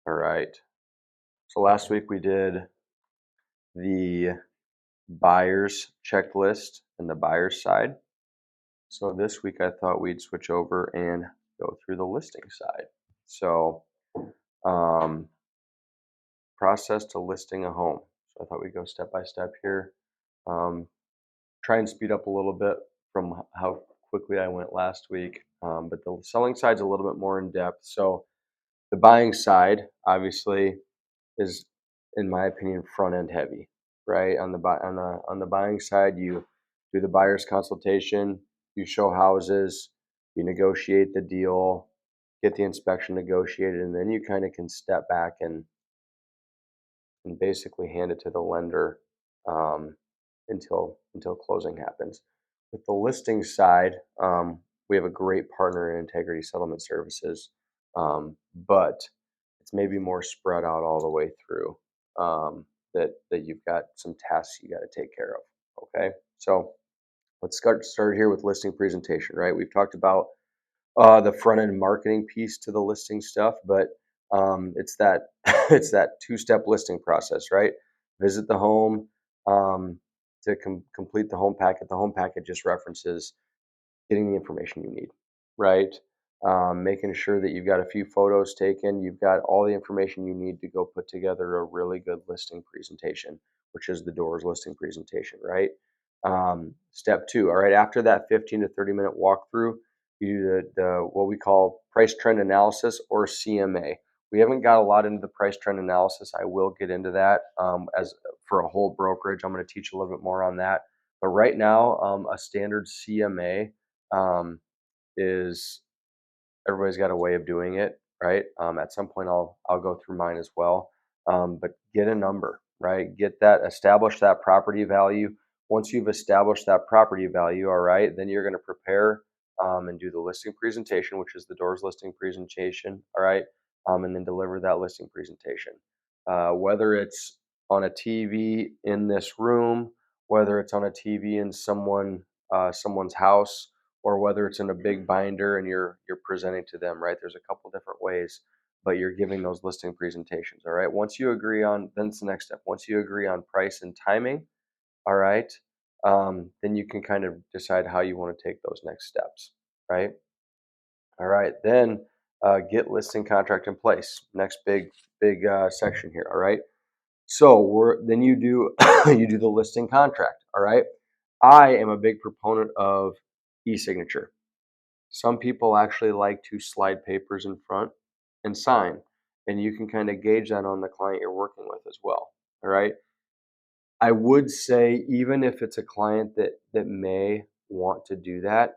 All right. So last week we did the buyer's checklist and the buyer's side. So this week I thought we'd switch over and go through the listing side. So um, process to listing a home. So I thought we'd go step by step here. Try and speed up a little bit from how quickly I went last week. But the selling side's a little bit more in depth. So the buying side, obviously, is, in my opinion, front end heavy, right? On the buying side, you do the buyer's consultation, you show houses, you negotiate the deal, get the inspection negotiated, and then you kind of can step back and basically hand it to the lender um, until closing happens. With the listing side, we have a great partner in Integrity Settlement Services, but it's maybe more spread out all the way through. That you've got some tasks you got to take care of. Okay, so let's start here with listing presentation. Right, we've talked about the front end marketing piece to the listing stuff, but it's that it's that two-step listing process, right? Visit the home to complete the home packet. The home packet just references getting the information you need, right? Making sure that you've got a few photos taken, you've got all the information you need to go put together a really good listing presentation, which is the doors listing presentation, right? Step two, all right, after that 15 to 30-minute walkthrough, you do the what we call price trend analysis, or CMA. We haven't got a lot into the price trend analysis. I will get into that as for a whole brokerage. I'm going to teach a little bit more on that. But right now, a standard CMA is, everybody's got a way of doing it, right? At some point, I'll go through mine as well. But get a number, right? Establish that property value. Once you've established that property value, all right, then you're going to prepare and do the listing presentation, which is the doors listing presentation, all right, and then deliver that listing presentation. Whether it's on a TV in this room, whether it's on a TV in someone's house, or whether it's in a big binder and you're presenting to them, right? There's a couple different ways, but you're giving those listing presentations, all right? Once you agree on, then it's the next step. Once you agree on price and timing, all right, then you can kind of decide how you want to take those next steps, right? All right, then get listing contract in place. Next big section here, all right? So then you do you do the listing contract, all right? I am a big proponent of e-signature. Some people actually like to slide papers in front and sign, and you can kind of gauge that on the client you're working with as well. All right. I would say, even if it's a client that may want to do that,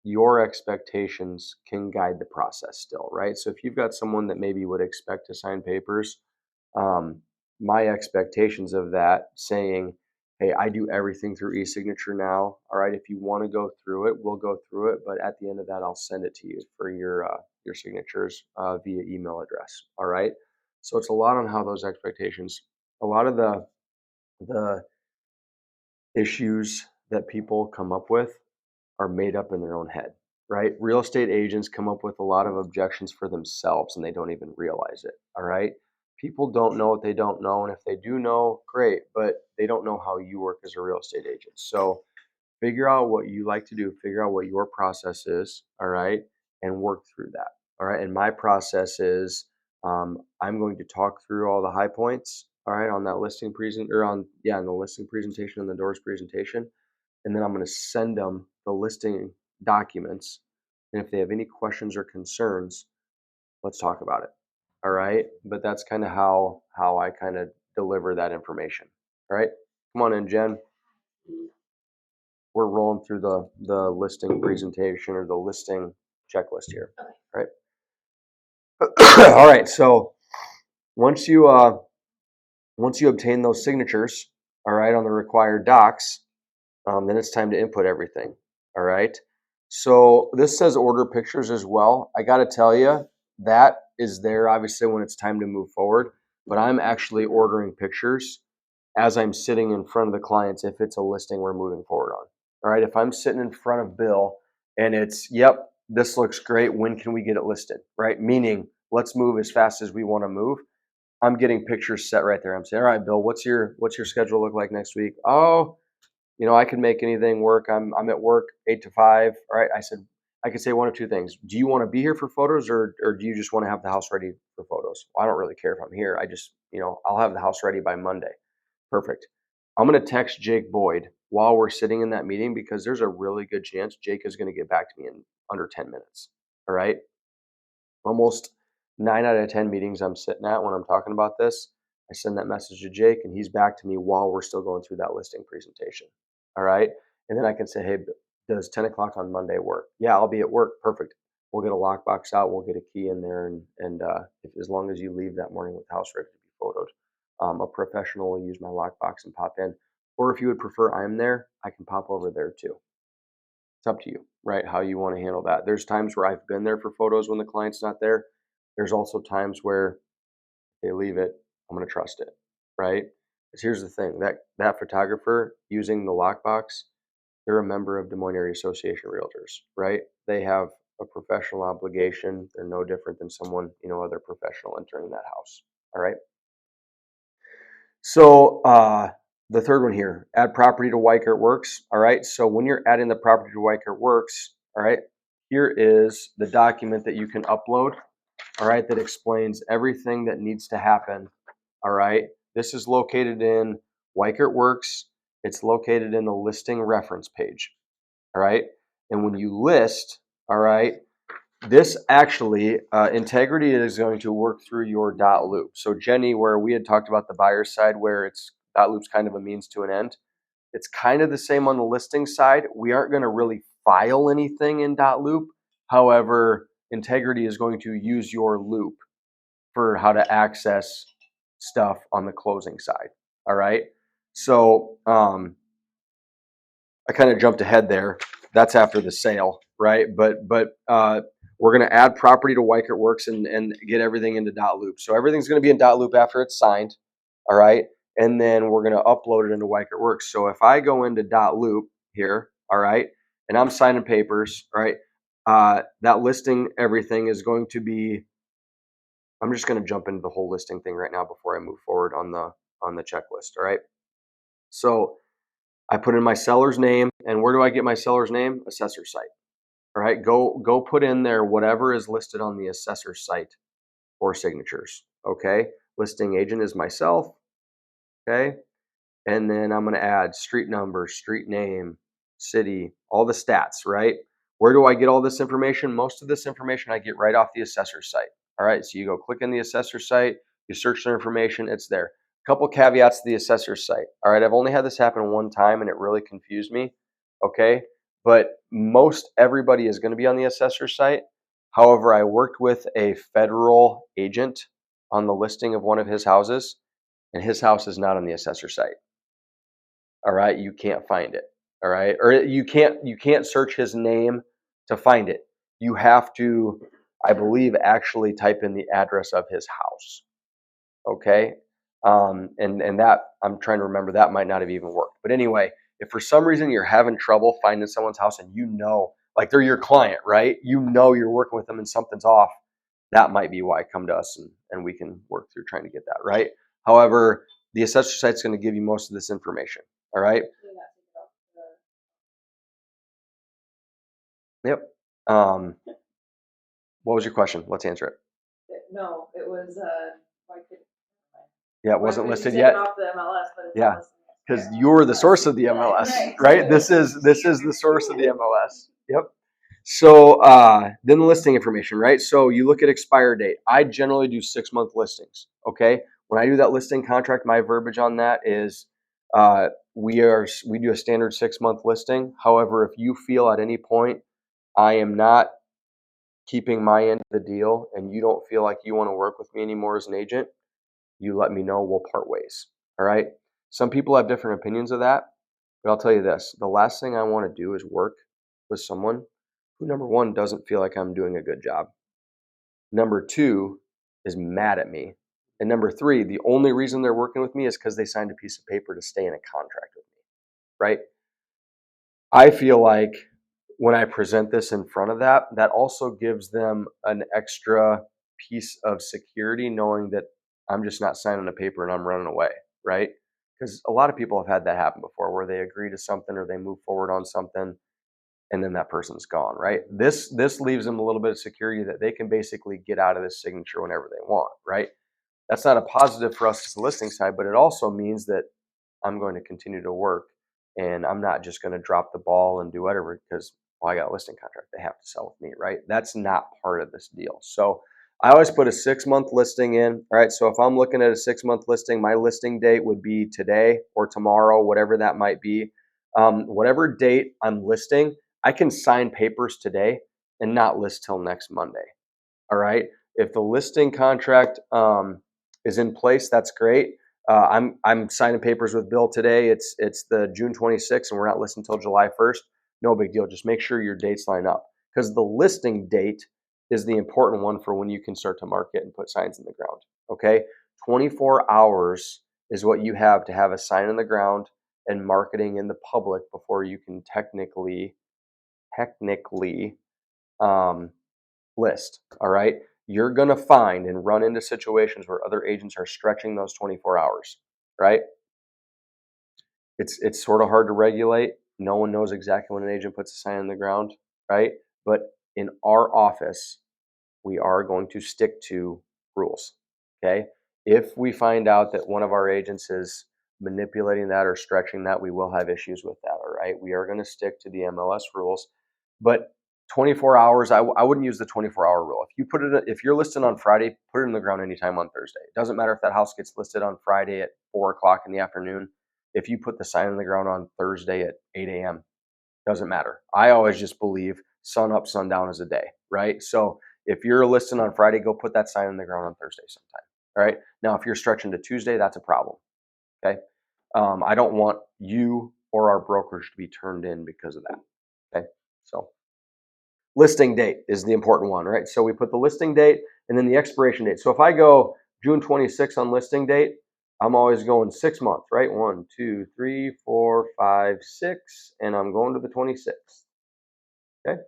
your expectations can guide the process still, right? So if you've got someone that maybe would expect to sign papers, um, my expectations of that saying, hey, I do everything through e-signature now. All right, if you want to go through it, we'll go through it. But at the end of that, I'll send it to you for your signatures via email address. All right. So it's a lot on how those expectations. A lot of the issues that people come up with are made up in their own head, right? Real estate agents come up with a lot of objections for themselves and they don't even realize it. All right. People don't know what they don't know. And if they do know, great, but they don't know how you work as a real estate agent. So figure out what you like to do, figure out what your process is. All right. And work through that. All right. And my process is I'm going to talk through all the high points. All right. On that listing on the listing presentation and the doors presentation, and then I'm going to send them the listing documents. And if they have any questions or concerns, let's talk about it. All right. But that's kind of how I kind of deliver that information. All right. Come on in, Jen. We're rolling through the listing presentation or the listing checklist here. Okay. Right. All right. So once you obtain those signatures, all right, on the required docs, then it's time to input everything. All right. So this says order pictures as well. I got to tell you, that is there obviously when it's time to move forward, but I'm actually ordering pictures as I'm sitting in front of the clients if it's a listing we're moving forward on. All right. If I'm sitting in front of Bill and it's, yep, this looks great. When can we get it listed? Right. Meaning, let's move as fast as we want to move. I'm getting pictures set right there. I'm saying, all right, Bill, what's your schedule look like next week? Oh, I can make anything work. I'm at work 8 to 5. All right. I said, I could say one of two things. Do you want to be here for photos, or do you just want to have the house ready for photos? Well, I don't really care if I'm here. I just, I'll have the house ready by Monday. Perfect. I'm going to text Jake Boyd while we're sitting in that meeting because there's a really good chance Jake is going to get back to me in under 10 minutes. All right. Almost 9 out of 10 meetings I'm sitting at when I'm talking about this, I send that message to Jake and he's back to me while we're still going through that listing presentation. All right. And then I can say, hey, does 10 o'clock on Monday work? Yeah, I'll be at work. Perfect. We'll get a lockbox out. We'll get a key in there. And as long as you leave that morning with the house ready to be photoed, a professional will use my lockbox and pop in. Or if you would prefer I'm there, I can pop over there too. It's up to you, right? How you want to handle that. There's times where I've been there for photos when the client's not there. There's also times where they leave it. I'm going to trust it, right? Because here's the thing, that photographer using the lockbox, they're a member of Des Moines Area Association Realtors, right? They have a professional obligation. They're no different than someone, other professional entering that house. All right. So the third one here, add property to Weichert Works. All right. So when you're adding the property to Weichert Works, all right, here is the document that you can upload. All right, that explains everything that needs to happen. All right. This is located in Weichert Works. It's located in the listing reference page. All right. And when you list, all right, this actually, Integrity is going to work through your dot loop. So Jenny, where we had talked about the buyer side, where it's dot loop's kind of a means to an end, it's kind of the same on the listing side. We aren't going to really file anything in dot loop. However, Integrity is going to use your loop for how to access stuff on the closing side. All right. So I kind of jumped ahead there. That's after the sale, right? But we're going to add property to Weichert Works and get everything into dot loop. So everything's going to be in dot loop after it's signed. All right. And then we're going to upload it into Weichert Works. So if I go into dot loop here, all right, and I'm signing papers, all right, that listing, everything is going to be, I'm just going to jump into the whole listing thing right now before I move forward on the checklist. All right. So I put in my seller's name, and where do I get my seller's name? Assessor site. All right, go put in there whatever is listed on the assessor site for signatures. Okay, listing agent is myself. Okay, and then I'm going to add street number, street name, city, all the stats. Right, where do I get all this information? Most of this information I get right off the assessor site. All right, so you go click in the assessor site, you search their information, it's there. Couple caveats to the assessor site. All right, I've only had this happen one time and it really confused me. Okay, but most everybody is going to be on the assessor site. However, I worked with a federal agent on the listing of one of his houses, and his house is not on the assessor site. All right, you can't find it. All right, or you can't search his name to find it. You have to, I believe, actually type in the address of his house. Okay. And that I'm trying to remember, that might not have even worked. But anyway, if for some reason you're having trouble finding someone's house and like they're your client, right? You're working with them and something's off, that might be why. Come to us and we can work through trying to get that right. However, the assessor site's going to give you most of this information. All right. Yep. What was your question? Let's answer it. No, it was Yeah, it wasn't listed yet. Off the MLS, but it's yeah, because you're the source of the MLS, right? This is the source of the MLS. Yep. So then the listing information, right? So you look at expire date. I generally do 6-month listings. Okay. When I do that listing contract, my verbiage on that is we do a standard 6-month listing. However, if you feel at any point I am not keeping my end of the deal and you don't feel like you want to work with me anymore as an agent, you let me know, we'll part ways. All right. Some people have different opinions of that, but I'll tell you this, the last thing I want to do is work with someone who, number one, doesn't feel like I'm doing a good job. Number two, is mad at me. And number three, the only reason they're working with me is because they signed a piece of paper to stay in a contract with me. Right. I feel like when I present this in front of that also gives them an extra piece of security, knowing that I'm just not signing a paper and I'm running away, right? Because a lot of people have had that happen before where they agree to something or they move forward on something and then that person's gone, right? This leaves them a little bit of security that they can basically get out of this signature whenever they want, right? That's not a positive for us as the listing side, but it also means that I'm going to continue to work and I'm not just going to drop the ball and do whatever because, well, I got a listing contract. They have to sell with me, right? That's not part of this deal. So I always put a 6-month listing in. All right. So if I'm looking at a 6-month listing, my listing date would be today or tomorrow, whatever that might be. Whatever date I'm listing, I can sign papers today and not list till next Monday. All right. If the listing contract is in place, that's great. I'm signing papers with Bill today. It's the June 26th, and we're not listing until July 1st. No big deal. Just make sure your dates line up because the listing date is the important one for when you can start to market and put signs in the ground. Okay, 24 hours is what you have to have a sign in the ground and marketing in the public before you can technically um, list. All right. You're going to find and run into situations where other agents are stretching those 24 hours, right? It's sort of hard to regulate. No one knows exactly when an agent puts a sign in the ground, right? But in our office, we are going to stick to rules. Okay. If we find out that one of our agents is manipulating that or stretching that, we will have issues with that. All right. We are going to stick to the MLS rules. But 24 hours, I wouldn't use the 24-hour rule. If you're listed on Friday, put it in the ground anytime on Thursday. It doesn't matter if that house gets listed on Friday at 4 o'clock in the afternoon. If you put the sign in the ground on Thursday at 8 a.m., doesn't matter. I always just believe sun up, sundown is a day, right? So if you're listing on Friday, go put that sign in the ground on Thursday sometime. All right. Now, if you're stretching to Tuesday, that's a problem. Okay. I don't want you or our brokerage to be turned in because of that. Okay. So listing date is the important one, right? So we put the listing date and then the expiration date. So if I go June 26th on listing date, I'm always going 6 months, right? 1, 2, 3, 4, 5, 6, and I'm going to the 26th. Okay.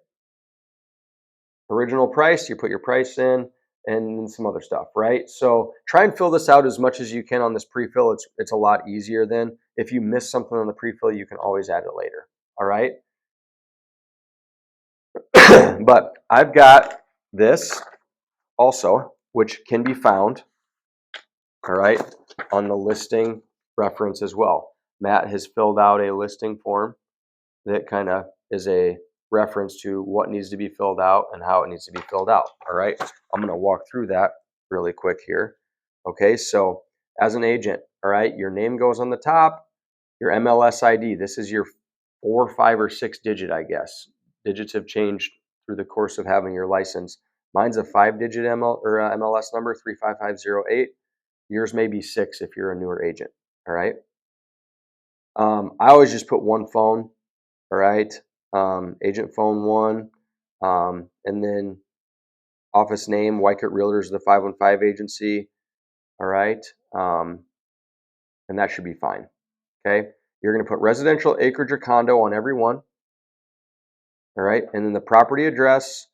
Original price, you put your price in and some other stuff, right? So try and fill this out as much as you can on this pre-fill. It's a lot easier then. If you miss something on the pre-fill, you can always add it later. All right. But I've got this also, which can be found, all right, on the listing reference as well. Matt has filled out a listing form that kind of is a reference to what needs to be filled out and how it needs to be filled out. All right. I'm going to walk through that really quick here. Okay. So as an agent, all right, your name goes on the top, your MLS ID. This is your 4, 5, or 6 digit, I guess. Digits have changed through the course of having your license. Mine's a 5-digit MLS number, 35508. Yours may be 6 if you're a newer agent. All right. I always just put one phone. All right. Agent phone 1. And then office name, Weichert Realtors, the 515 agency. All right. And that should be fine. Okay. You're going to put residential acreage or condo on every one. All right. And then the property address,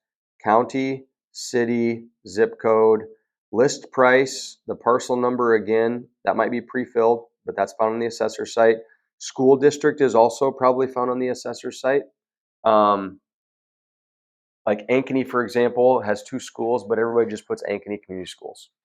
county, city, zip code, list price, the parcel number again, that might be pre-filled, but that's found on the assessor site. School district is also probably found on the assessor site. Like Ankeny, for example, has 2 schools, but everybody just puts Ankeny Community Schools.